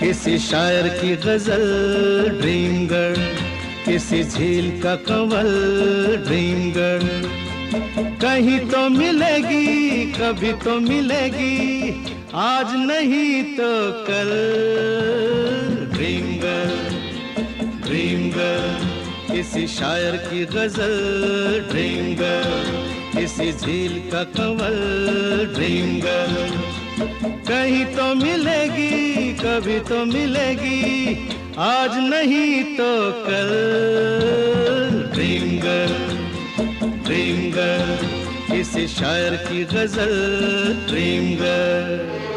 किसी शायर की गजल ड्रीम गर्ल, किसी झील का कंवल ड्रीम गर्ल। कहीं तो मिलेगी, कभी तो मिलेगी, आज नहीं तो कल। ड्रीम गर्ल, ड्रीम गर्ल, किसी शायर की गजल ड्रीम गर्ल, किसी झील का कंवल ड्रीम गर्ल। कहीं तो मिलेगी, कभी तो मिलेगी, आज नहीं तो कल। ड्रीम गर्ल, ड्रीम गर्ल, किसी शायर की गजल ड्रीम गर्ल।